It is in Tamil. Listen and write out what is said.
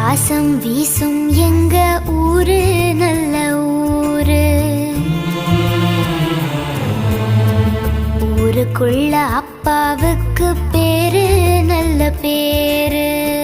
வாசம் வீசும் எங்க ஊரு நல்ல ஊரு. ஊருக்குள்ள அப்பாவுக்கு பேரு நல்ல பேரு.